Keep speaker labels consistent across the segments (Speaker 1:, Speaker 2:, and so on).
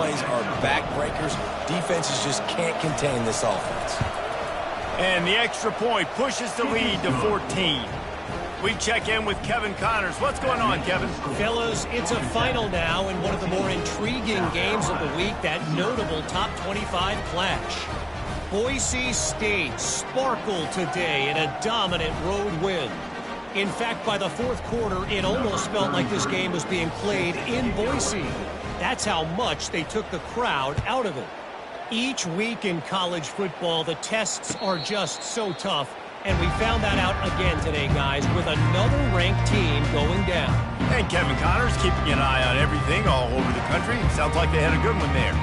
Speaker 1: plays are backbreakers. Defenses just can't contain this offense.
Speaker 2: And the extra point pushes the lead to 14. We check in with Kevin Connors. What's going on, Kevin?
Speaker 3: Fellas, it's a final now in one of the more intriguing games of the week, that notable top 25 clash. Boise State sparkled today in a dominant road win. In fact, by the fourth quarter, it almost felt like this game was being played in Boise. That's how much they took the crowd out of it. Each week in college football, the tests are just so tough. And we found that out again today, guys, with another ranked team going down.
Speaker 2: And Kevin Connors keeping an eye on everything all over the country. Sounds like they had a good one there.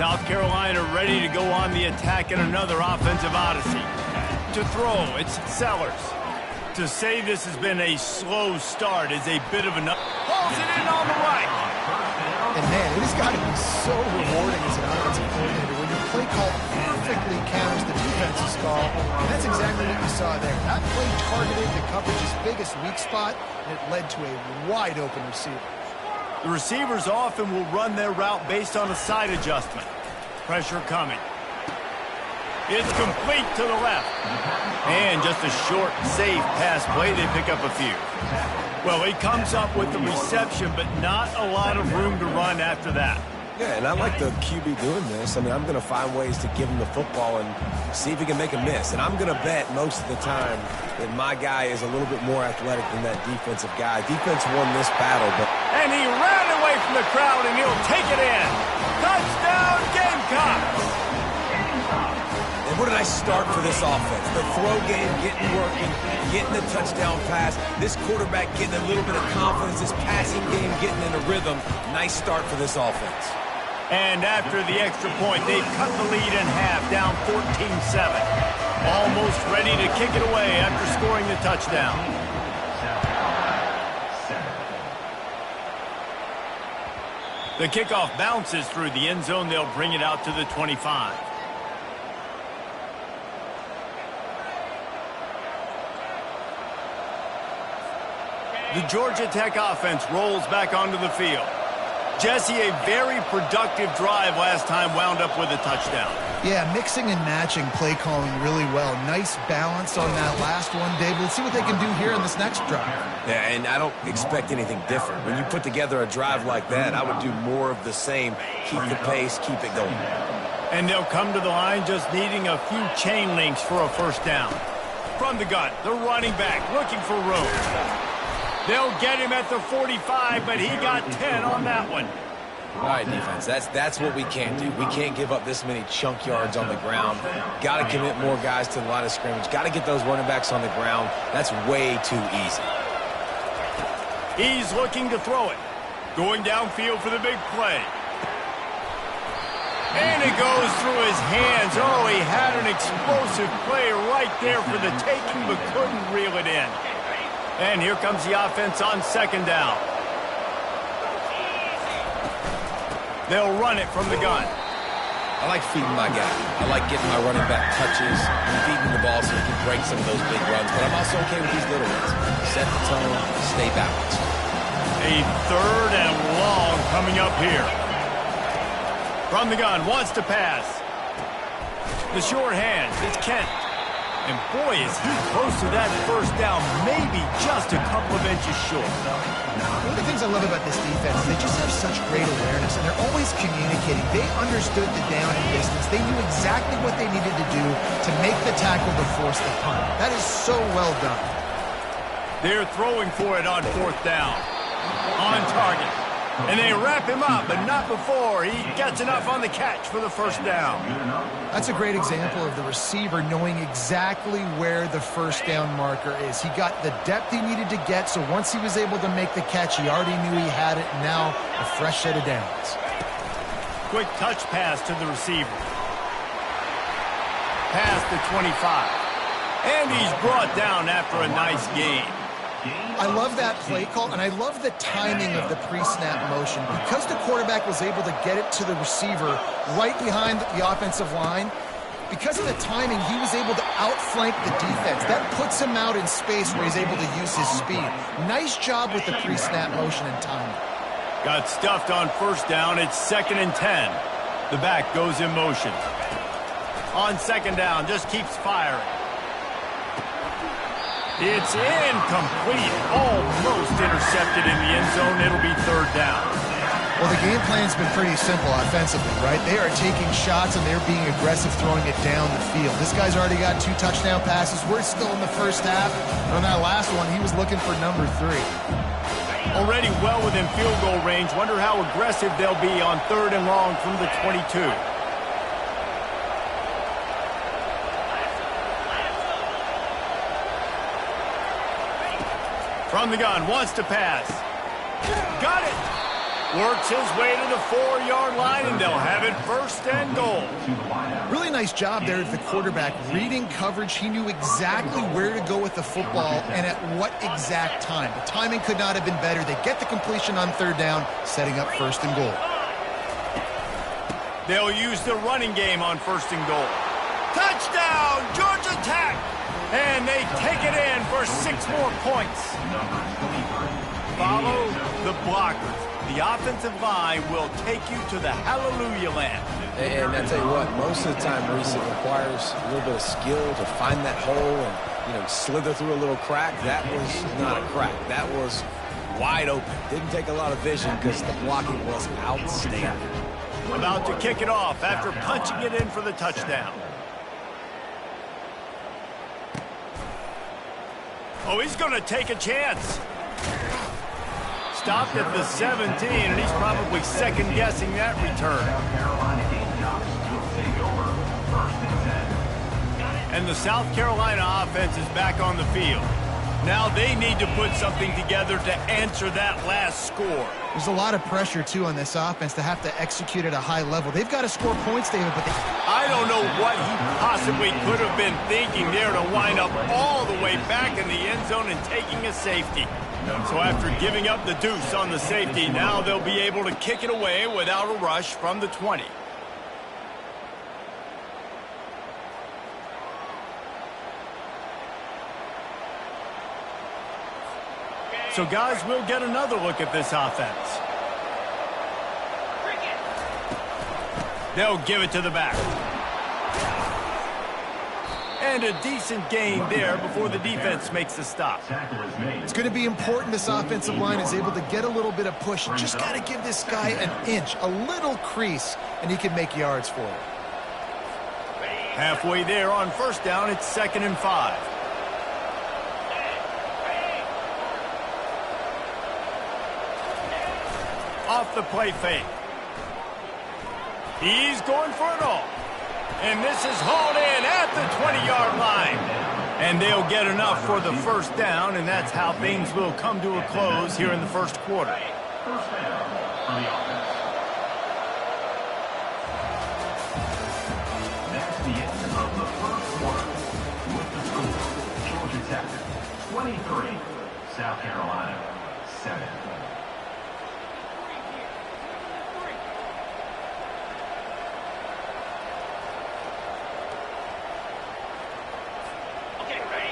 Speaker 2: South Carolina ready to go on the attack in another offensive odyssey. To throw, it's Sellers. To say this has been a slow start is a bit of enough. Hauls it in on the right.
Speaker 4: And man, it has got to be so rewarding as an offensive coordinator when your play call perfectly counters the defense's call. And that's exactly what you saw there. That play targeted the coverage's biggest weak spot, and it led to a wide open receiver.
Speaker 2: The receivers often will run their route based on a side adjustment. Pressure coming. It's complete to the left. And just a short, safe pass play, they pick up a few. Well, he comes up with the reception, but not a lot of room to run after that.
Speaker 1: Yeah, and I like the QB doing this. I mean, I'm going to find ways to give him the football and see if he can make a miss. And I'm going to bet most of the time that my guy is a little bit more athletic than that defensive guy. Defense won this battle, but...
Speaker 2: And he ran away from the crowd, and he'll take it in. Touchdown, Gamecocks!
Speaker 1: And what did I start for this offense? The throw game getting working, getting the touchdown pass. This quarterback getting a little bit of confidence. This passing game getting in a rhythm. Nice start for this offense.
Speaker 2: And after the extra point, they've cut the lead in half, down 14-7. Almost ready to kick it away after scoring the touchdown. The kickoff bounces through the end zone. They'll bring it out to the 25. The Georgia Tech offense rolls back onto the field. Jesse, a very productive drive last time, wound up with a touchdown.
Speaker 4: Yeah, mixing and matching play calling really well. Nice balance on that last one, Dave. Let's see what they can do here in this next drive.
Speaker 1: Yeah, and I don't expect anything different. When you put together a drive like that, I would do more of the same. Keep the pace, keep it going.
Speaker 2: And they'll come to the line just needing a few chain links for a first down. From the gun, the running back looking for room. They'll get him at the 45, but he got 10 on that one.
Speaker 1: All right, defense, that's what we can't do. We can't give up this many chunk yards on the ground. Got to commit more guys to the line of scrimmage. Got to get those running backs on the ground. That's way too easy.
Speaker 2: He's looking to throw it. Going downfield for the big play. And it goes through his hands. Oh, he had an explosive play right there for the taking, but couldn't reel it in. And here comes the offense on second down. They'll run it from the gun.
Speaker 1: I like feeding my guy. I like getting my running back touches, feeding the ball so he can break some of those big runs. But I'm also okay with these little ones. Set the tone, stay balanced.
Speaker 2: A third and long coming up here. From the gun, wants to pass. The short hand, it's Kent. And boy, is he close to that first down, maybe just a couple of inches short.
Speaker 4: One of the things I love about this defense is they just have such great awareness, and they're always communicating. They understood the down and distance. They knew exactly what they needed to do to make the tackle to force the punt. That is so well done.
Speaker 2: They're throwing for it on fourth down. On target. And they wrap him up, but not before he gets enough on the catch for the first down.
Speaker 4: That's a great example of the receiver knowing exactly where the first down marker is. He got the depth he needed to get, so once he was able to make the catch, he already knew he had it. Now, a fresh set of downs.
Speaker 2: Quick touch pass to the receiver. Past the 25. And he's brought down after a nice gain.
Speaker 4: I love that play call, and I love the timing of the pre-snap motion. Because the quarterback was able to get it to the receiver right behind the offensive line, because of the timing, he was able to outflank the defense. That puts him out in space where he's able to use his speed. Nice job with the pre-snap motion and timing.
Speaker 2: Got stuffed on first down. It's 2nd and 10. The back goes in motion. On 2nd down, just keeps firing. It's incomplete. Almost intercepted in the end zone. It'll be 3rd down.
Speaker 4: Well, the game plan's been pretty simple offensively, right? They are taking shots and they're being aggressive throwing it down the field. This guy's already got 2 touchdown passes. We're still in the first half. And on that last one, he was looking for number 3.
Speaker 2: Already well within field goal range. Wonder how aggressive they'll be on 3rd and long from the 22. From the gun, wants to pass. Got it! Works his way to the 4-yard line, and they'll have it 1st and goal.
Speaker 4: Really nice job there of the quarterback reading coverage. He knew exactly where to go with the football and at what exact time. The timing could not have been better. They get the completion on 3rd down, setting up 1st and goal.
Speaker 2: They'll use the running game on 1st and goal. Touchdown, Georgia Tech! And they take it in for 6 more points. Follow the blockers. The offensive line will take you to the hallelujah land.
Speaker 1: And I tell you what, most of the time, Reese, it requires a little bit of skill to find that hole and, slither through a little crack. That was not a crack. That was wide open. Didn't take a lot of vision because the blocking was outstanding.
Speaker 2: About to kick it off after punching it in for the touchdown. Oh, he's going to take a chance. Stopped at the 17, and he's probably second-guessing that return. And the South Carolina offense is back on the field. Now they need to put something together to answer that last score.
Speaker 4: There's a lot of pressure, too, on this offense to have to execute at a high level. They've got to score points, David, but
Speaker 2: I don't know what he possibly could have been thinking there to wind up all the way back in the end zone and taking a safety. So after giving up the deuce on the safety, now they'll be able to kick it away without a rush from the 20. So, guys, we'll get another look at this offense. They'll give it to the back. And a decent gain there before the defense makes the stop.
Speaker 4: it's going to be important this offensive line is able to get a little bit of push. Just got to give this guy an inch, a little crease, and he can make yards for it.
Speaker 2: Halfway there on 1st down, it's 2nd and 5. Off the play fake. He's going for it all. And this is hauled in at the 20-yard line. And they'll get enough for the 1st down, and that's how things will come to a close here in the 1st quarter.
Speaker 5: First down for the offense. That's the end of the 1st quarter. With the score, Georgia Tech 23, South Carolina 7.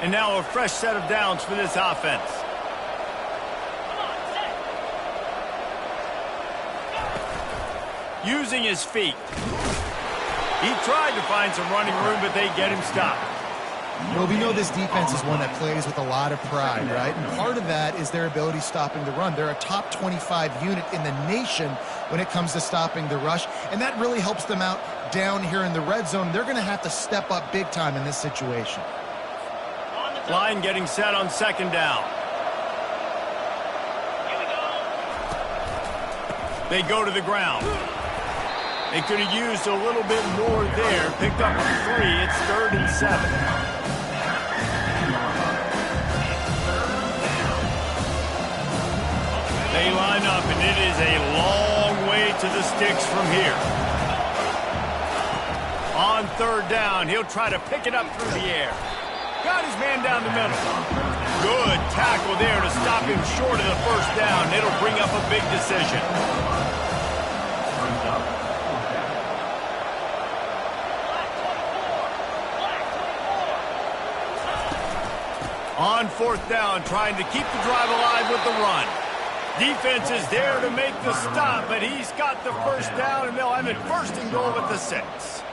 Speaker 2: And now a fresh set of downs for this offense. Using his feet. He tried to find some running room, but they get him stopped.
Speaker 4: Well, we know this defense is one that plays with a lot of pride, right? And part of that is their ability stopping the run. They're a top 25 unit in the nation when it comes to stopping the rush, and that really helps them out down here in the red zone. They're going to have to step up big time in this situation.
Speaker 2: Line getting set on 2nd down. They go to the ground. They could have used a little bit more there. Picked up 3. It's 3rd and 7. They line up, and it is a long way to the sticks from here. On 3rd down, he'll try to pick it up through the air. Got his man down the middle. Good tackle there to stop him short of the first down. It'll bring up a big decision. On fourth down, trying to keep the drive alive with the run. Defense is there to make the stop, but he's got the first down, and they'll have it first and goal at the 6.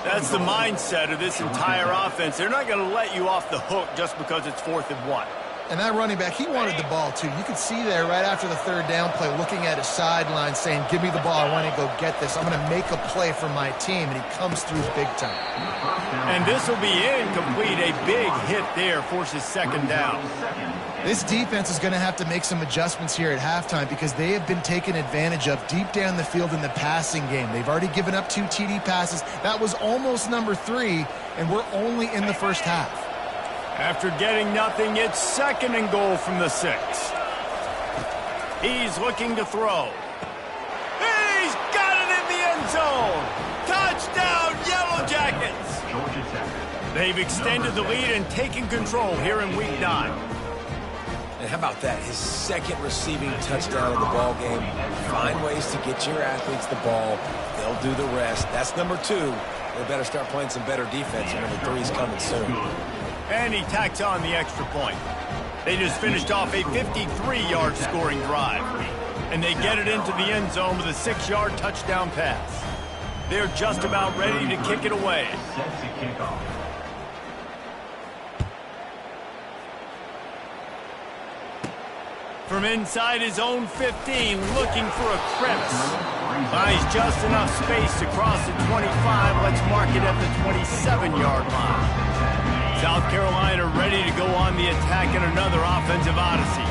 Speaker 2: That's the mindset of this entire offense. They're not going to let you off the hook just because it's 4th and 1.
Speaker 4: And that running back, he wanted the ball, too. You could see there right after the third down play, looking at his sideline, saying, give me the ball. I want to go get this. I'm going to make a play for my team. And he comes through big time.
Speaker 2: And this will be incomplete. A big hit there forces 2nd down.
Speaker 4: This defense is going to have to make some adjustments here at halftime because they have been taken advantage of deep down the field in the passing game. They've already given up 2 TD passes. That was almost number 3, and we're only in the first half.
Speaker 2: After getting nothing, it's 2nd and goal from the 6. He's looking to throw. He's got it in the end zone. Touchdown, Yellow Jackets. They've extended the lead and taken control here in Week 9.
Speaker 1: And how about that? His 2nd receiving touchdown of the ball game. Find ways to get your athletes the ball. They'll do the rest. That's number 2. They better start playing some better defense. Number 3's coming soon.
Speaker 2: And he tacks on the extra point. They just finished off a 53-yard scoring drive. And they get it into the end zone with a 6-yard touchdown pass. They're just about ready to kick it away. From inside his own 15, looking for a crevice. Buys just enough space to cross the 25. Let's mark it at the 27-yard line. South Carolina ready to go on the attack in another offensive odyssey.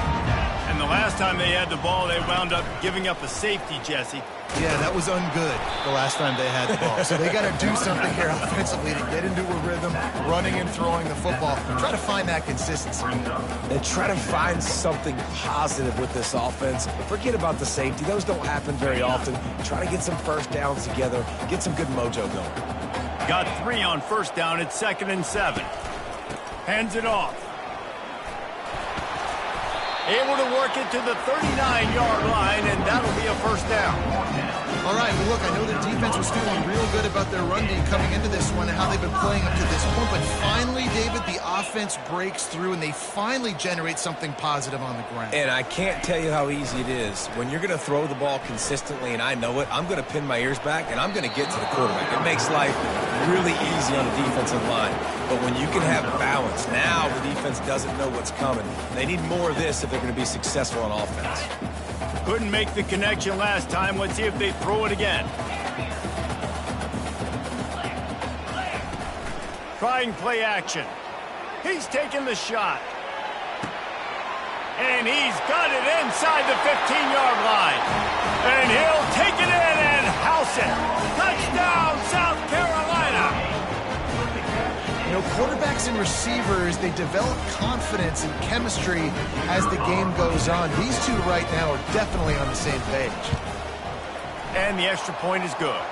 Speaker 2: And the last time they had the ball, they wound up giving up a safety, Jesse.
Speaker 4: Yeah, that was ungood the last time they had the ball. So they got to do something here offensively to get into a rhythm, running and throwing the football. Try to find that consistency.
Speaker 1: And try to find something positive with this offense. Forget about the safety. Those don't happen very often. Try to get some first downs together. Get some good mojo going.
Speaker 2: Got 3 on first down. It's 2nd and 7. Hands it off. Able to work it to the 39-yard line, and that'll be a first down.
Speaker 4: All right, well, look, I know the defense was feeling real good about their run D coming into this one and how they've been playing up to this point, but finally, David, the offense breaks through, and they finally generate something positive on the ground.
Speaker 1: And I can't tell you how easy it is. When you're going to throw the ball consistently, and I know it, I'm going to pin my ears back, and I'm going to get to the quarterback. It makes life really easy on the defensive line. But when you can have balance, now the defense doesn't know what's coming. They need more of this if they're going to be successful on offense.
Speaker 2: Couldn't make the connection last time. Let's see if they throw it again. Trying play action. He's taking the shot. And he's got it inside the 15-yard line. And he'll take it in and house it. Touchdown, South Carolina.
Speaker 4: You know, quarterbacks and receivers, they develop confidence and chemistry as the game goes on. These two right now are definitely on the same page.
Speaker 2: And the extra point is good.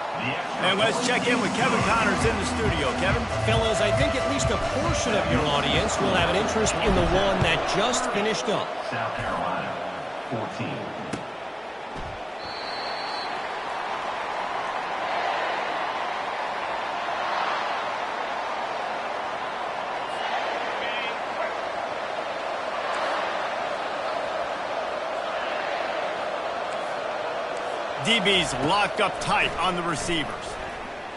Speaker 2: And let's check in with Kevin Connors in the studio. Kevin?
Speaker 3: Fellas, I think at least a portion of your audience will have an interest in the one that just finished up.
Speaker 5: South Carolina, 14.
Speaker 2: DB's locked up tight on the receivers.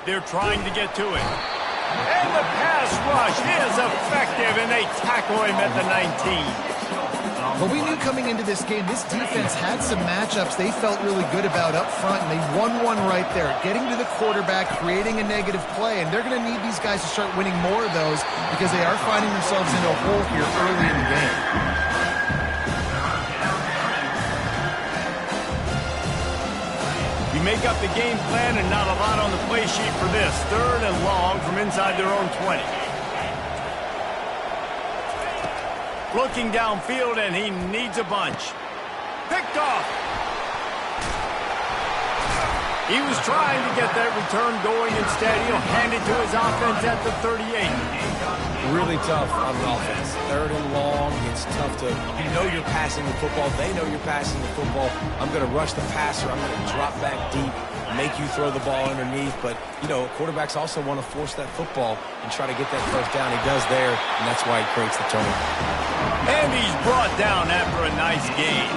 Speaker 2: They're trying to get to it. And the pass rush is effective, and they tackle him at the 19.
Speaker 4: Well, we knew coming into this game, this defense had some matchups they felt really good about up front, and they won one right there, getting to the quarterback, creating a negative play, and they're going to need these guys to start winning more of those because they are finding themselves into a hole here early in the game.
Speaker 2: Make up the game plan and not a lot on the play sheet for this. 3rd and long from inside their own 20. Looking downfield, and he needs a bunch. Picked off. He was trying to get that return going. Instead, he'll hand it to his offense at the 38.
Speaker 1: Really tough on the offense. Third and long, it's tough to, you know you're passing the football. They know you're passing the football. I'm going to rush the passer. I'm going to drop back deep, make you throw the ball underneath. But, you know, quarterbacks also want to force that football and try to get that first down. He does there, and that's why he creates the turnover.
Speaker 2: And he's brought down after a nice gain.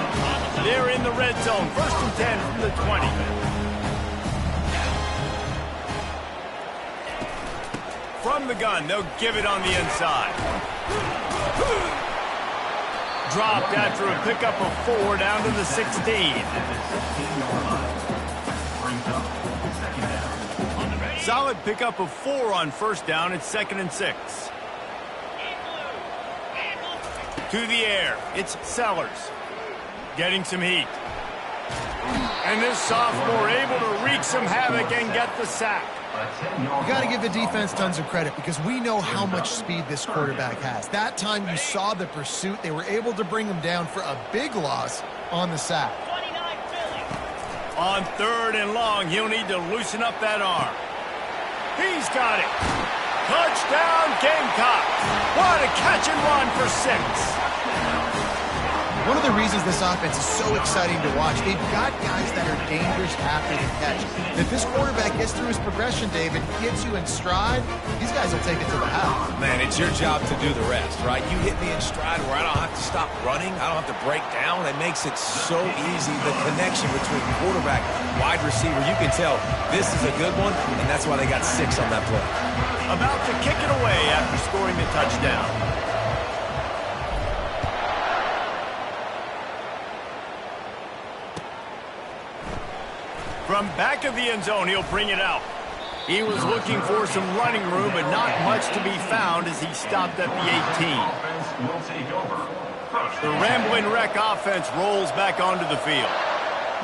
Speaker 2: They're in the red zone. 1st and 10 from the 20. From the gun, they'll give it on the inside. Dropped after a pickup of 4 down to the 16. Solid pickup of 4 on 1st down. It's 2nd and 6. To the air, it's Sellers. Getting some heat. And this sophomore able to wreak some havoc and get the sack.
Speaker 4: You got to give the defense tons of credit because we know how much speed this quarterback has. That time you saw the pursuit. They were able to bring him down for a big loss on the sack.
Speaker 2: On 3rd and long, he'll need to loosen up that arm. He's got it. Touchdown, Gamecocks. What a catch and run for 6.
Speaker 4: One of the reasons this offense is so exciting to watch, they've got guys that are dangerous after the catch. If this quarterback gets through his progression, David, gets you in stride, these guys will take it to the house.
Speaker 1: Man, it's your job to do the rest, right? You hit me in stride where I don't have to stop running. I don't have to break down. It makes it so easy. The connection between quarterback, wide receiver, you can tell this is a good one, and that's why they got 6 on that play.
Speaker 2: About to kick it away after scoring the touchdown. From back of the end zone, he'll bring it out. He was looking for some running room, but not much to be found as he stopped at the 18. The Rambling Wreck offense rolls back onto the field.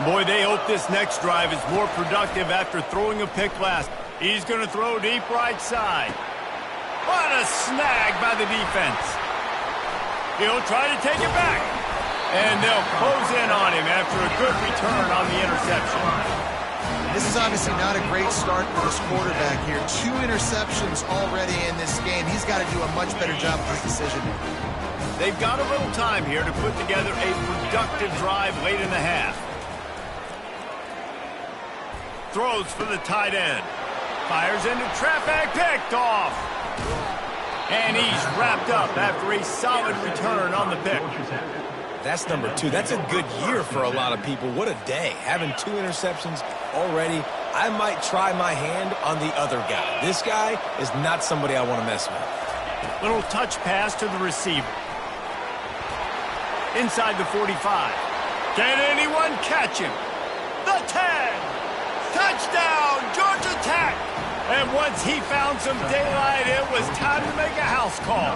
Speaker 2: Boy, they hope this next drive is more productive after throwing a pick last. He's going to throw deep right side. What a snag by the defense. He'll try to take it back. And they'll close in on him after a good return on the interception.
Speaker 4: This is obviously not a great start for this quarterback here. 2 interceptions already in this game. He's got to do a much better job of his decision.
Speaker 2: They've got a little time here to put together a productive drive late in the half. Throws for the tight end. Fires into traffic, picked off. And he's wrapped up after a solid return on the pick.
Speaker 1: That's number 2. That's a good year for a lot of people. What a day. Having 2 interceptions already. I might try my hand on the other guy. This guy is not somebody I want to mess with.
Speaker 2: Little touch pass to the receiver. Inside the 45. Can anyone catch him? The 10. Touchdown, Georgia Tech. And once he found some daylight, it was time to make a house call.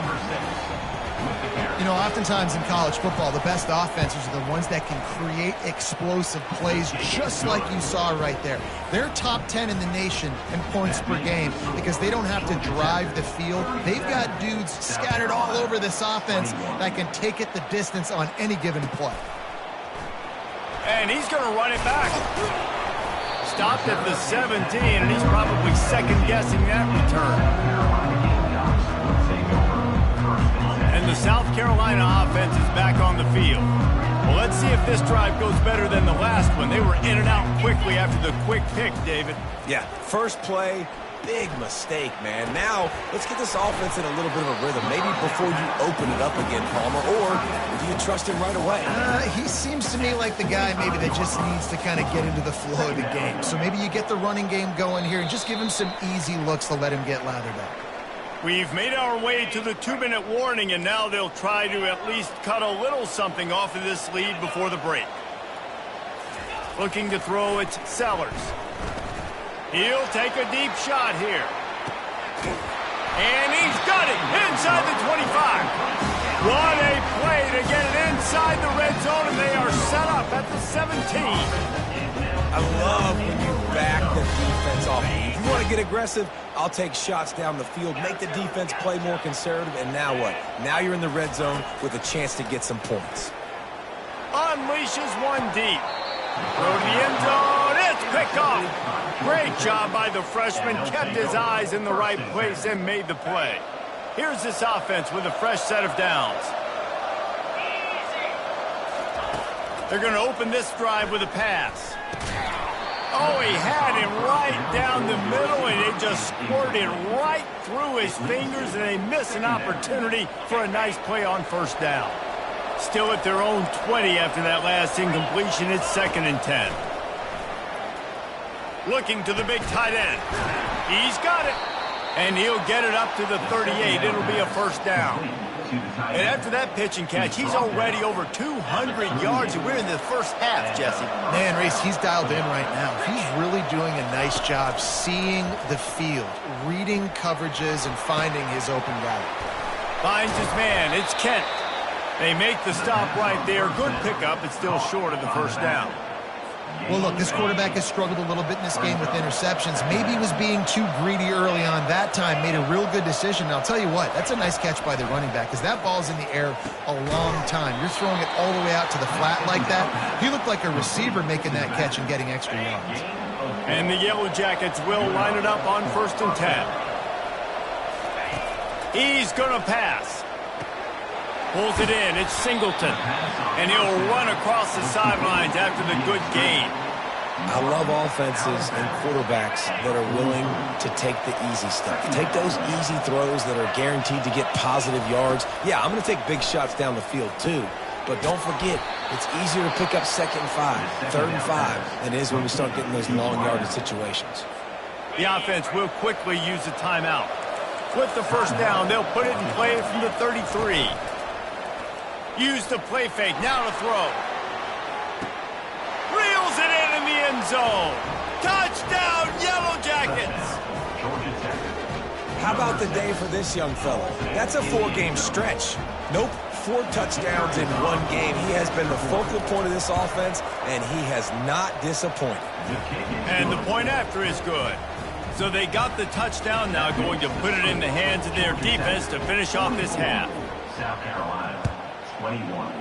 Speaker 4: You know, oftentimes in college football, the best offenses are the ones that can create explosive plays just like you saw right there. They're top 10 in the nation in points per game because they don't have to drive the field. They've got dudes scattered all over this offense that can take it the distance on any given play.
Speaker 2: And he's going to run it back. Stopped at the 17, and he's probably second-guessing that return. And the South Carolina offense is back on the field. Well, let's see if this drive goes better than the last one. They were in and out quickly after the quick pick, David.
Speaker 1: Yeah, first play, big mistake, man. Now, let's get this offense in a little bit of a rhythm. Maybe before you open it up again, Palmer, or do you trust him right away?
Speaker 4: He seems to me like the guy maybe that just needs to kind of get into the flow of the game. So maybe you get the running game going here and just give him some easy looks to let him get lathered up.
Speaker 2: We've made our way to the 2-minute warning, and now they'll try to at least cut a little something off of this lead before the break. Looking to throw, it's Sellers. He'll take a deep shot here. And he's got it inside the 25. What a play to get it inside the red zone, and they are set up at the 17.
Speaker 1: I love when you back the defense off. If you want to get aggressive, I'll take shots down the field, make the defense play more conservative, and now what? Now you're in the red zone with a chance to get some points.
Speaker 2: Unleashes one deep. Throw to the end zone. It's pick off. Great job by the freshman. Kept his eyes in the right place and made the play. Here's this offense with a fresh set of downs. They're going to open this drive with a pass. Oh, he had him right down the middle, and it just squirted right through his fingers, and they miss an opportunity for a nice play on first down. Still at their own 20 after that last incompletion. It's 2nd and 10. Looking to the big tight end. He's got it. And he'll get it up to the 38. It'll be a first down. And after that pitch and catch, he's already over 200 yards, and we're in the first half, Jesse.
Speaker 4: Man, Reese, he's dialed in right now. He's really doing a nice job seeing the field, reading coverages, and finding his open guy.
Speaker 2: Finds his man. It's Kent. They make the stop right there. Good pickup. It's still short of the first down.
Speaker 4: Well, look, this quarterback has struggled a little bit in this game with interceptions. Maybe he was being too greedy early on. That time made a real good decision. And I'll tell you what, that's a nice catch by the running back, because that ball's in the air a long time. You're throwing it all the way out to the flat like that. He looked like a receiver making that catch and getting extra yards.
Speaker 2: And the Yellow Jackets will line it up on 1st and 10. He's going to pass. Pulls it in. It's Singleton. And he'll run across the sidelines after the good gain.
Speaker 1: I love offenses and quarterbacks that are willing to take the easy stuff. Take those easy throws that are guaranteed to get positive yards. Yeah, I'm going to take big shots down the field too. But don't forget, it's easier to pick up 2nd and 5, 3rd and 5 than it is when we start getting those long yardage situations.
Speaker 2: The offense will quickly use a timeout. With the first down, they'll put it in play from the 33. Use the play fake, now to throw. Reels it in the end zone. Touchdown, Yellow Jackets.
Speaker 1: How about the day for this young fella? That's a 4-game stretch. Nope, 4 touchdowns in 1 game. He has been the focal point of this offense, and he has not disappointed.
Speaker 2: And the point after is good. So they got the touchdown, now going to put it in the hands of their defense to finish off this half.
Speaker 5: South Carolina, 21.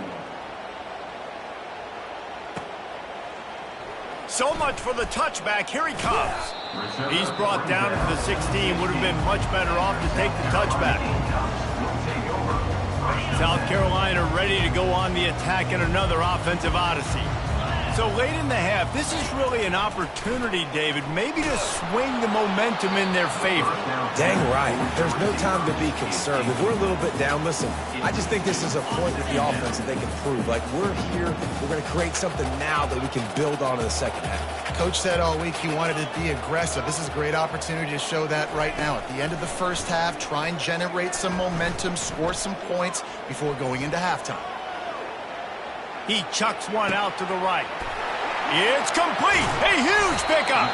Speaker 2: So much for the touchback. Here he comes. He's brought down to the 16. Would have been much better off to take the touchback. South Carolina ready to go on the attack in another offensive odyssey. So late in the half, this is really an opportunity, David, maybe to swing the momentum in their favor.
Speaker 1: Dang right. There's no time to be concerned. If we're a little bit down, listen, I just think this is a point with the offense that they can prove. Like, we're here, we're going to create something now that we can build on in the second half.
Speaker 4: Coach said all week he wanted to be aggressive. This is a great opportunity to show that right now. At the end of the first half, try and generate some momentum, score some points before going into halftime.
Speaker 2: He chucks one out to the right. It's complete. A huge pickup.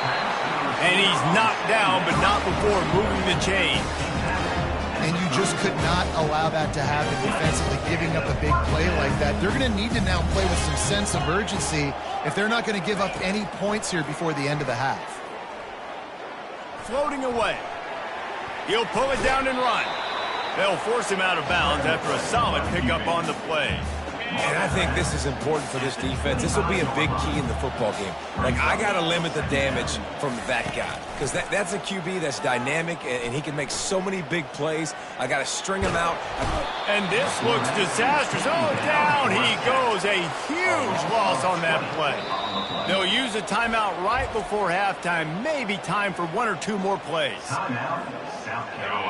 Speaker 2: And he's knocked down, but not before moving the chain.
Speaker 4: And you just could not allow that to happen defensively, giving up a big play like that. They're going to need to now play with some sense of urgency if they're not going to give up any points here before the end of the half.
Speaker 2: Floating away. He'll pull it down and run. They'll force him out of bounds after a solid pickup on the play.
Speaker 1: And I think this is important for this defense. This will be a big key in the football game. Like, I got to limit the damage from that guy, because that's a QB that's dynamic, and he can make so many big plays. I got to string him out.
Speaker 2: And this looks disastrous. Oh, down he goes. A huge loss on that play. They'll use a timeout right before halftime. Maybe time for 1 or 2 more plays.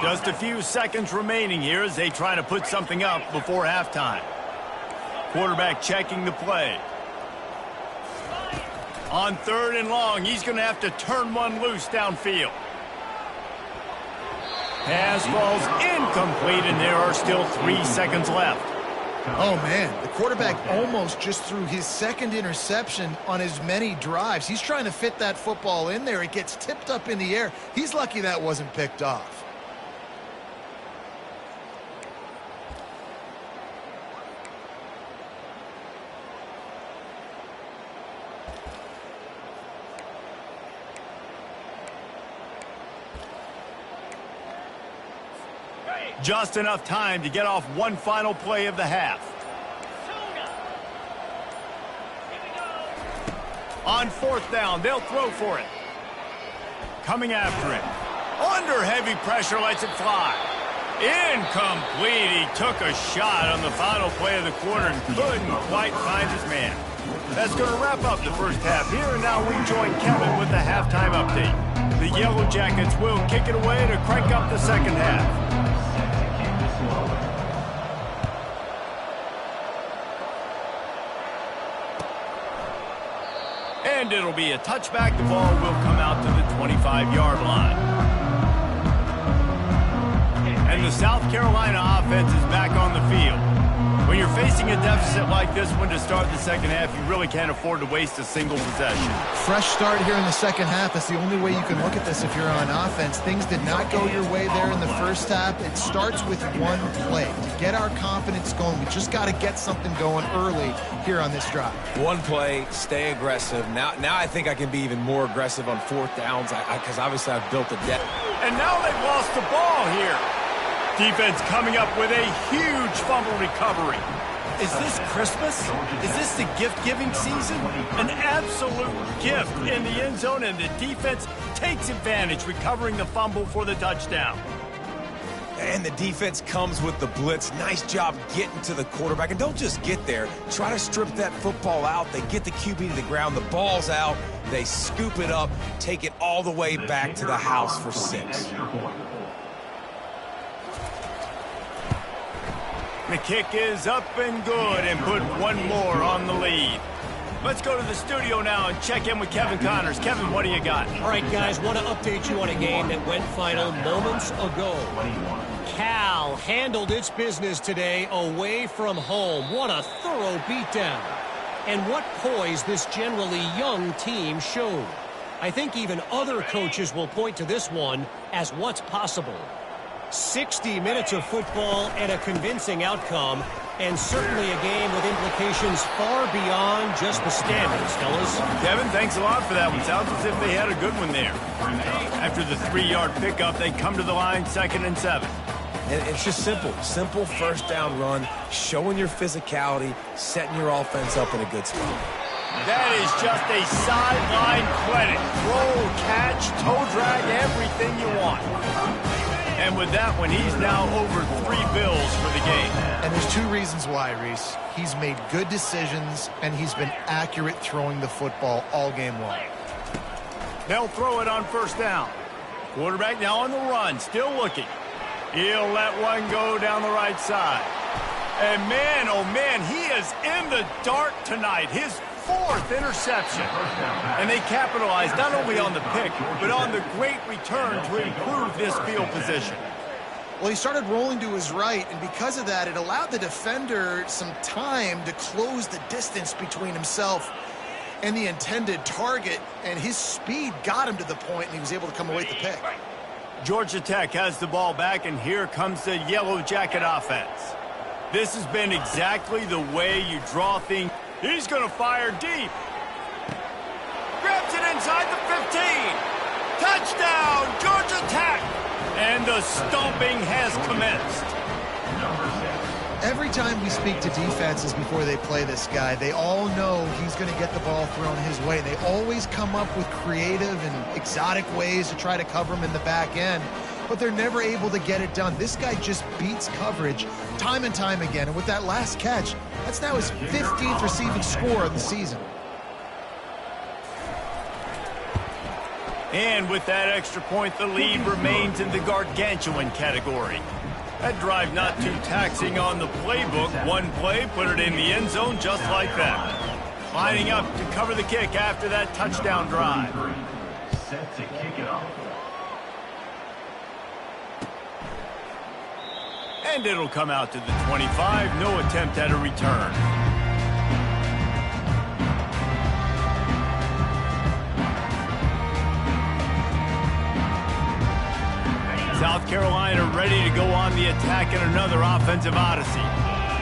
Speaker 2: Just a few seconds remaining here as they try to put something up before halftime. Quarterback checking the play. On 3rd and long, he's going to have to turn one loose downfield. Pass falls incomplete, and there are still 3 seconds left.
Speaker 4: Oh, man, the quarterback almost just threw his 2nd interception on as many drives. He's trying to fit that football in there. It gets tipped up in the air. He's lucky that wasn't picked off.
Speaker 2: Just enough time to get off one final play of the half. On 4th down, they'll throw for it. Coming after it. Under heavy pressure, lets it fly. Incomplete. He took a shot on the final play of the quarter and couldn't quite find his man. That's going to wrap up the first half here, and now we join Kevin with the halftime update. The Yellow Jackets will kick it away to crank up the second half. And it'll be a touchback. The ball will come out to the 25-yard line. And the South Carolina offense is back on the field. When you're facing a deficit like this one to start the second half, you really can't afford to waste a single possession.
Speaker 4: Fresh start here in the second half. That's the only way you can look at this if you're on offense. Things did not go your way there in the first half. It starts with one play. To get our confidence going, we just got to get something going early here on this drive.
Speaker 1: One play, stay aggressive. Now I think I can be even more aggressive on 4th downs because obviously I've built a debt.
Speaker 2: And now they've lost the ball here. Defense coming up with a huge fumble recovery. Is this Christmas? Is this the gift-giving season? An absolute gift in the end zone, and the defense takes advantage, recovering the fumble for the touchdown.
Speaker 1: And the defense comes with the blitz. Nice job getting to the quarterback. And don't just get there. Try to strip that football out. They get the QB to the ground. The ball's out. They scoop it up, take it all the way back to the house for 6.
Speaker 2: The kick is up and good, and put one more on the lead. Let's go to the studio now and check in with Kevin Connors. Kevin, what do you got?
Speaker 3: All right, guys, want to update you on a game that went final moments ago. Cal handled its business today away from home. What a thorough beatdown. And what poise this generally young team showed. I think even other coaches will point to this one as what's possible. 60 minutes of football and a convincing outcome, and certainly a game with implications far beyond just the standings, fellas.
Speaker 2: Kevin, thanks a lot for that one. Sounds as if they had a good one there. After the 3-yard pickup, they come to the line, 2nd and 7.
Speaker 1: And it's just simple. Simple 1st down run, showing your physicality, setting your offense up in a good spot.
Speaker 2: That is just a sideline credit. Roll, catch, toe drag, everything you want. And with that one, he's now over 3 bills for the game.
Speaker 4: And there's 2 reasons why, Reese. He's made good decisions, and he's been accurate throwing the football all game long.
Speaker 2: They'll throw it on 1st down. Quarterback now on the run, still looking. He'll let one go down the right side. And man, oh man, he is in the dark tonight. His 4th interception. And they capitalized not only on the pick, but on the great return to improve this field position.
Speaker 4: Well, he started rolling to his right, and because of that, it allowed the defender some time to close the distance between himself and the intended target, and his speed got him to the point, and he was able to come away with the pick.
Speaker 2: Georgia Tech has the ball back, and here comes the Yellow Jacket offense. This has been exactly the way you draw things. He's going to fire deep. Grabs it inside the 15. Touchdown, Georgia Tech. And the stomping has commenced.
Speaker 4: Every time we speak to defenses before they play this guy, they all know he's going to get the ball thrown his way. They always come up with creative and exotic ways to try to cover him in the back end, but they're never able to get it done. This guy just beats coverage time and time again, and with that last catch, that's now his 15th receiving score of the season.
Speaker 2: And with that extra point, the lead remains in the gargantuan category. That drive not too taxing on the playbook. One play, put it in the end zone just like that. Lining up to cover the kick after that touchdown drive.
Speaker 5: Set to kick it off.
Speaker 2: And it'll come out to the 25. No attempt at a return. South Carolina ready to go on the attack in another offensive odyssey.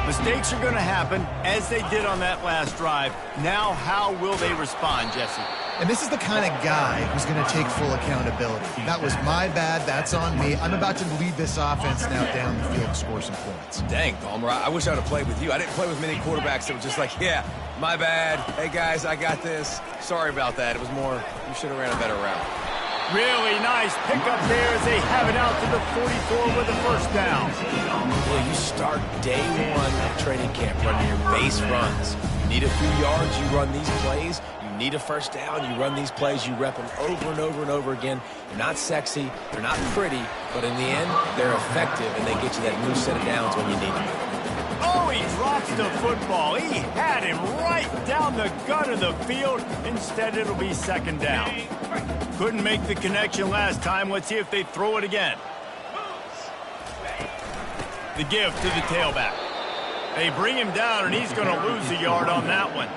Speaker 2: Mistakes are going to happen, as they did on that last drive. Now, how will they respond, Jesse?
Speaker 4: And this is the kind of guy who's going to take full accountability. That was my bad. That's on me. I'm about to lead this offense now down the field to score some points.
Speaker 1: Dang, Palmer, I wish I would have played with you. I didn't play with many quarterbacks that were just like, yeah, my bad. Hey, guys, I got this. Sorry about that. It was more, you should have ran a better route.
Speaker 2: Really nice pickup there as they have it out to the 44 with a first down.
Speaker 1: Well, you start day one of training camp running your base runs. You need a few yards, you run these plays. You need a first down, you run these plays, you rep them over and over and over again. They're not sexy, they're not pretty, but in the end, they're effective, and they get you that new set of downs when you need them.
Speaker 2: Oh, he drops the football. He had him right down the gut of the field. Instead, it'll be second down. Couldn't make the connection last time. Let's see if they throw it again. The give to the tailback. They bring him down, and he's going to lose a yard on that one.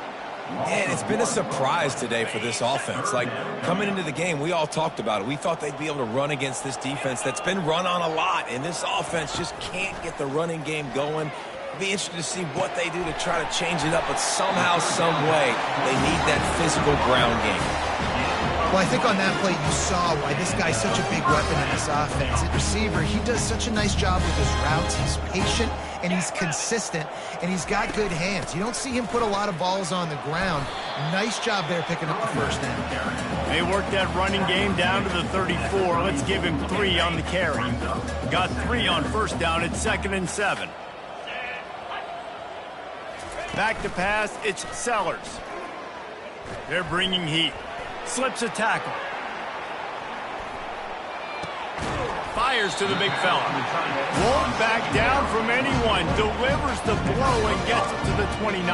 Speaker 1: And it's been a surprise today for this offense. Like, coming into the game, we all talked about it. We thought they'd be able to run against this defense that's been run on a lot, and this offense just can't get the running game going. Be interested to see what they do to try to change it up, but somehow, some way, they need that physical ground game.
Speaker 4: Well, I think on that play you saw why this guy's such a big weapon in this offense. At receiver, he does such a nice job with his routes. He's patient, and he's consistent, and he's got good hands. You don't see him put a lot of balls on the ground. Nice job there picking up the first down.
Speaker 2: They worked that running game down to the 34. Let's give him 3 on the carry. Got 3 on first down at 2nd and 7. Back to pass, it's Sellers. They're bringing heat. Slips a tackle. Fires to the big fella. Won't back down from anyone. Delivers the throw and gets it to the 29.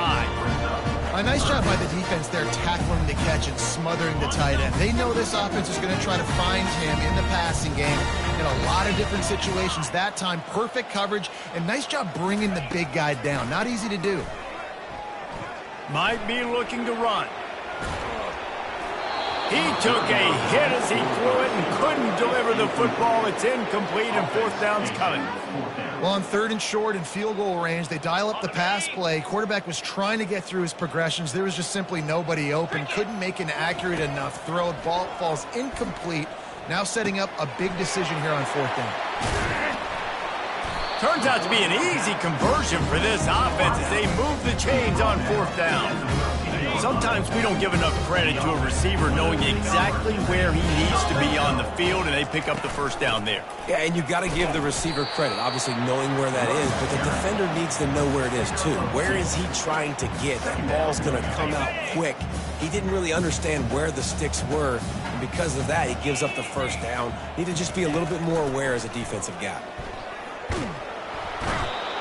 Speaker 4: A nice job by the defense there tackling the catch and smothering the tight end. They know this offense is going to try to find him in the passing game in a lot of different situations. That time, perfect coverage, and nice job bringing the big guy down. Not easy to do.
Speaker 2: Might be looking to run. He took a hit as he threw it and couldn't deliver the football. It's incomplete, and fourth down's coming.
Speaker 4: Well, on 3rd and short and field goal range, they dial up the pass play. Quarterback was trying to get through his progressions. There was just simply nobody open. Couldn't make an accurate enough throw. Ball falls incomplete. Now setting up a big decision here on 4th down.
Speaker 2: Turns out to be an easy conversion for this offense as they move the chains on 4th down. Sometimes we don't give enough credit to a receiver knowing exactly where he needs to be on the field, and they pick up the first down there.
Speaker 1: Yeah, and you got to give the receiver credit, obviously knowing where that is, but the defender needs to know where it is too. Where is he trying to get? That ball's going to come out quick. He didn't really understand where the sticks were, and because of that, he gives up the first down. Need to just be a little bit more aware as a defensive guy.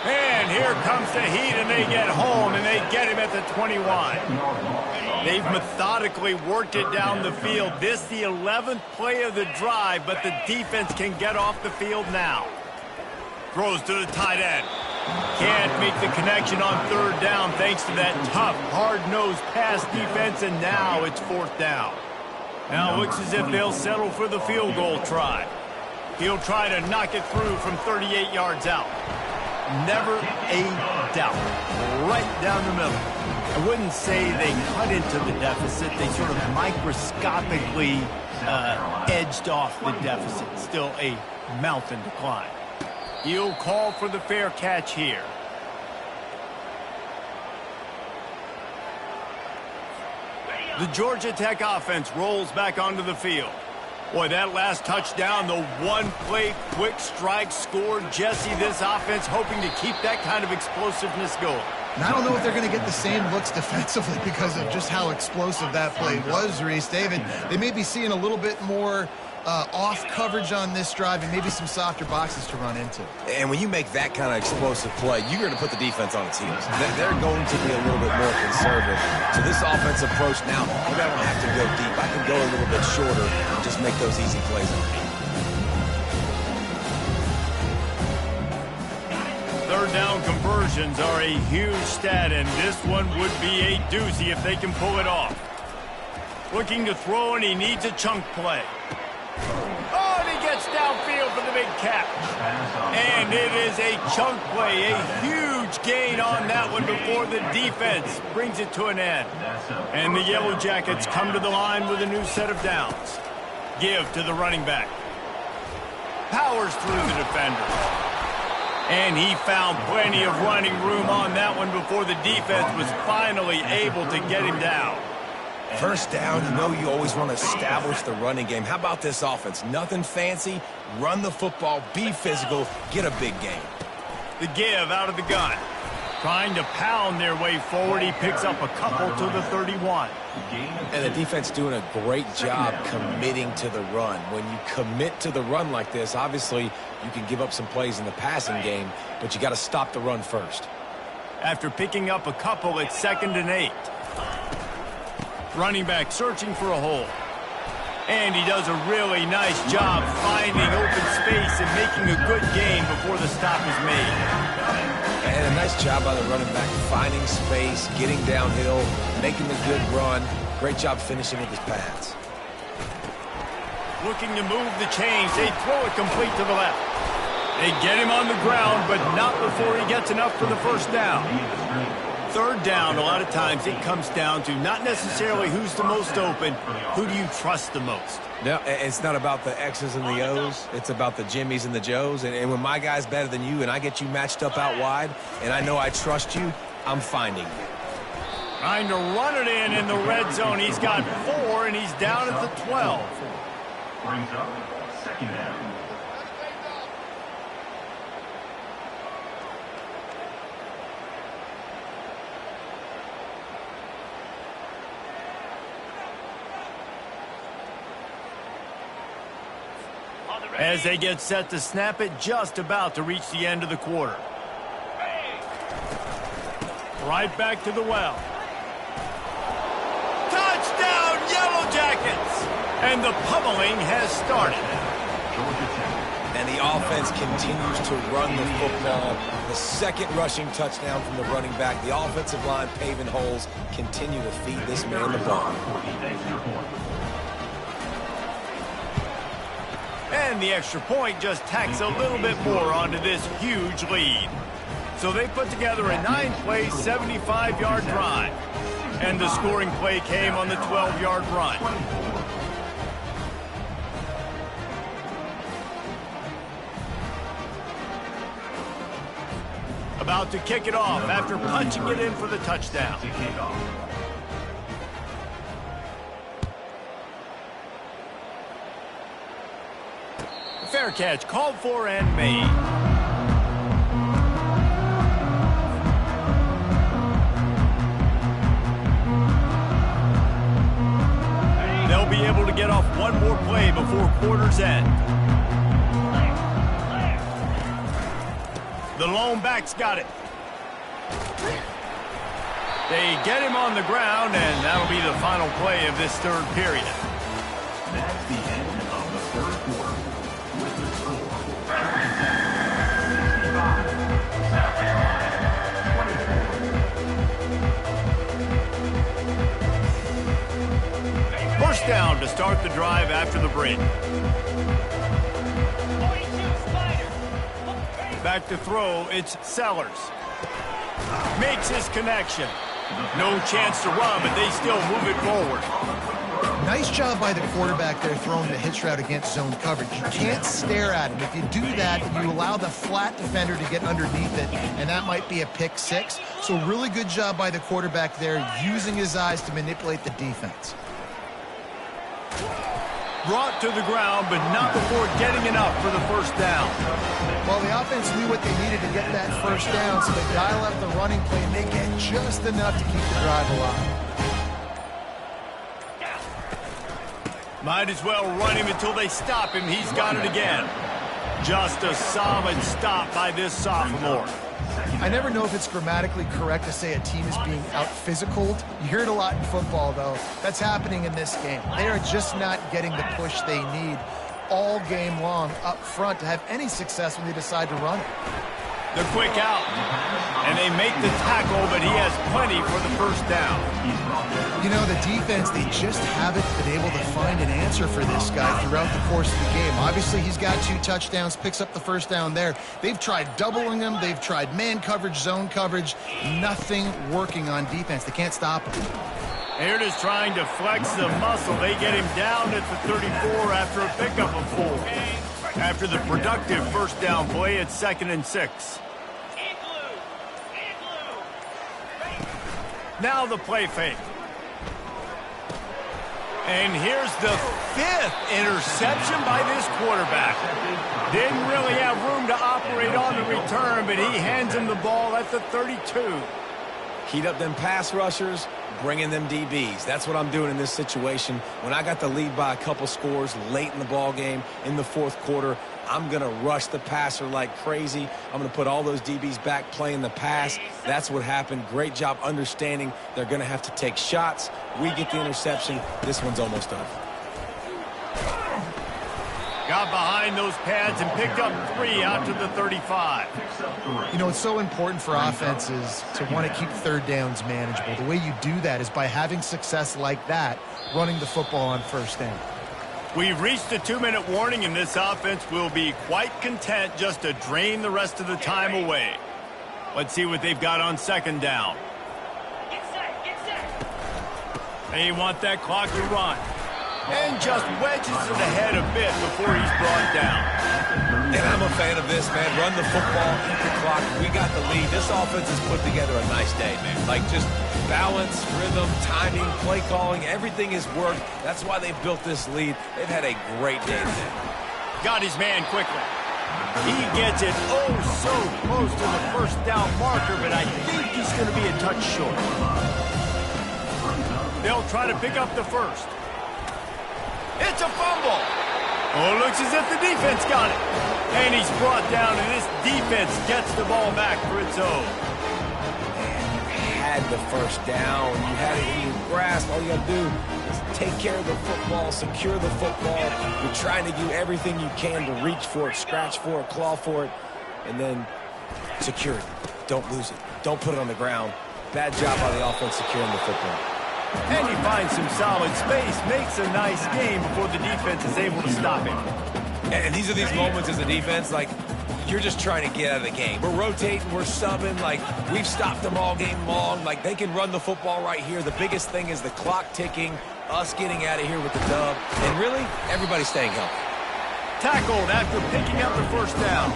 Speaker 2: And here comes the heat, and they get home, and they get him at the 21. They've methodically worked it down the field. This the 11th play of the drive, but the defense can get off the field now. Throws to the tight end. Can't make the connection on 3rd down thanks to that tough, hard-nosed pass defense, and now it's 4th down. Now it looks as if they'll settle for the field goal try. He'll try to knock it through from 38 yards out. Never a doubt. Right down the middle. I wouldn't say they cut into the deficit. They sort of microscopically edged off the deficit. Still a mountain to climb. He'll call for the fair catch here. The Georgia Tech offense rolls back onto the field. Boy, that last touchdown, the one-play quick strike scored. Jesse, this offense hoping to keep that kind of explosiveness going.
Speaker 4: And I don't know if they're going to get the same looks defensively because of just how explosive that play was, Reese. David, they may be seeing a little bit more off coverage on this drive and maybe some softer boxes to run into.
Speaker 1: And when you make that kind of explosive play, you're going to put the defense on its heels. They're going to be a little bit more conservative. So this offense approach now, maybe I don't have to go deep. I can go a little bit shorter and just make those easy plays on me.
Speaker 2: 3rd down conversions are a huge stat, and this one would be a doozy if they can pull it off. Looking to throw, and he needs a chunk play. Oh, and he gets downfield for the big catch. And it is a chunk play, a huge gain on that one before the defense brings it to an end. And the Yellow Jackets come to the line with a new set of downs. Give to the running back. Powers through the defenders. And he found plenty of running room on that one before the defense was finally able to get him down.
Speaker 1: First down, you know you always want to establish the running game. How about this offense? Nothing fancy. Run the football, be physical, get a big gain.
Speaker 2: The give out of the gun. Trying to pound their way forward. He picks up a couple to the 31.
Speaker 1: And the defense doing a great job committing to the run. When you commit to the run like this, obviously you can give up some plays in the passing game, but you got to stop the run first.
Speaker 2: After picking up a couple, it's 2nd and 8. Running back searching for a hole. And he does a really nice job finding open space and making a good gain before the stop is made.
Speaker 1: And a nice job by the running back, finding space, getting downhill, making a good run. Great job finishing with his pads.
Speaker 2: Looking to move the chains. They throw it complete to the left. They get him on the ground, but not before he gets enough for the first down. 3rd down, a lot of times it comes down to not necessarily who's the most open, who do you trust the most?
Speaker 1: No, it's not about the X's and the O's. It's about the Jimmies and the Joes. And when my guy's better than you and I get you matched up out wide and I know I trust you, I'm finding you.
Speaker 2: Trying to run it in the red zone. He's got 4, and he's down at the 12.
Speaker 5: Brings up 2nd down.
Speaker 2: As they get set to snap it, just about to reach the end of the quarter. Right back to the well. Touchdown, Yellow Jackets! And the pummeling has started.
Speaker 1: And the offense continues to run the football. The 2nd rushing touchdown from the running back. The offensive line paving holes. Continue to feed this man the ball.
Speaker 2: And the extra point just tacks a little bit more onto this huge lead. So they put together a 9-play, 75-yard drive. And the scoring play came on the 12-yard run. About to kick it off after punching it in for the touchdown. Fair catch called for and made. They'll be able to get off one more play before quarter's end. The lone back's got it. They get him on the ground, and that'll be the final play of this 3rd period.
Speaker 5: That's the end of the 3rd quarter. With the score, 65, South Carolina, 24.
Speaker 2: First down to start the drive after the break. Back to throw, it's Sellers. Makes his connection. No chance to run, but they still move it forward.
Speaker 4: Nice job by the quarterback there throwing the hitch route against zone coverage. You can't stare at him. If you do that, you allow the flat defender to get underneath it, and that might be a pick 6. So really good job by the quarterback there, using his eyes to manipulate the defense.
Speaker 2: Brought to the ground, but not before getting enough for the first down.
Speaker 4: Well, the offense knew what they needed to get that first down, so they dial up the running play, and they get just enough to keep the drive alive.
Speaker 2: Might as well run him until they stop him. He's got it again. Just a solid stop by this sophomore.
Speaker 4: I never know if it's grammatically correct to say a team is being out-physicaled. You hear it a lot in football, though. That's happening in this game. They are just not getting the push they need all game long up front to have any success when they decide to run it.
Speaker 2: The quick out. And they make the tackle, but he has plenty for the first down.
Speaker 4: You know, the defense, they just haven't been able to find an answer for this guy throughout the course of the game. Obviously, he's got 2 touchdowns, picks up the first down there. They've tried doubling him. They've tried man coverage, zone coverage. Nothing working on defense. They can't stop him.
Speaker 2: They're just trying to flex the muscle. They get him down at the 34 after a pickup of 4. After the productive first down play, it's 2nd and 6. Now the play fake. And here's the 5th interception by this quarterback. Didn't really have room to operate on the return, but he hands him the ball at the 32.
Speaker 1: Heat up them pass rushers, bring in them DBs. That's what I'm doing in this situation. When I got the lead by a couple scores late in the ball game, in the 4th quarter, I'm going to rush the passer like crazy. I'm going to put all those DBs back playing the pass. That's what happened. Great job understanding they're going to have to take shots. We get the interception. This one's almost over.
Speaker 2: Got behind those pads and picked up 3 out to the 35.
Speaker 4: You know, it's so important for offenses to want to keep third downs manageable. The way you do that is by having success like that, running the football on first down.
Speaker 2: We've reached a 2-minute warning, and this offense will be quite content just to drain the rest of the time away. Let's see what they've got on 2nd down. They want that clock to run. And just wedges it ahead a bit before he's brought down.
Speaker 1: And I'm a fan of this, man. Run the football, keep the clock. We got the lead. This offense has put together a nice day, man. Like, just balance, rhythm, timing, play calling, everything has worked. That's why they've built this lead. They've had a great day today.
Speaker 2: Got his man quickly. He gets it oh so close to the first down marker, but I think he's going to be a touch short. They'll try to pick up the first. It's a fumble. Oh, looks as if the defense got it. And he's brought down, and this defense gets the ball back for its own.
Speaker 1: Had the first down. You had it in your grasp. All you got to do is take care of the football, secure the football. You're trying to do everything you can to reach for it, scratch for it, claw for it, and then secure it. Don't lose it. Don't put it on the ground. Bad job by the offense securing the football.
Speaker 2: And he finds some solid space, makes a nice game before the defense is able to stop him.
Speaker 1: And these are these moments as a defense, like, you're just trying to get out of the game. We're rotating, we're subbing, like, we've stopped them all game long. Like, they can run the football right here. The biggest thing is the clock ticking, us getting out of here with the dub, and really, everybody staying healthy.
Speaker 2: Tackled after picking up the first down.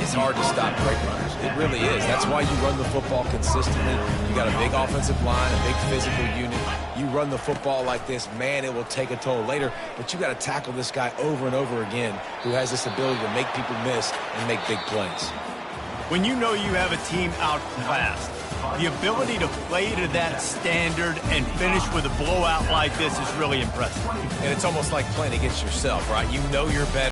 Speaker 1: It's hard to stop great runners. It really is. That's why you run the football consistently. You got a big offensive line, a big physical unit. You run the football like this, man, it will take a toll later. But you got to tackle this guy over and over again who has this ability to make people miss and make big plays.
Speaker 2: When you know you have a team outclassed, the ability to play to that standard and finish with a blowout like this is really impressive.
Speaker 1: And it's almost like playing against yourself, right? You know you're better.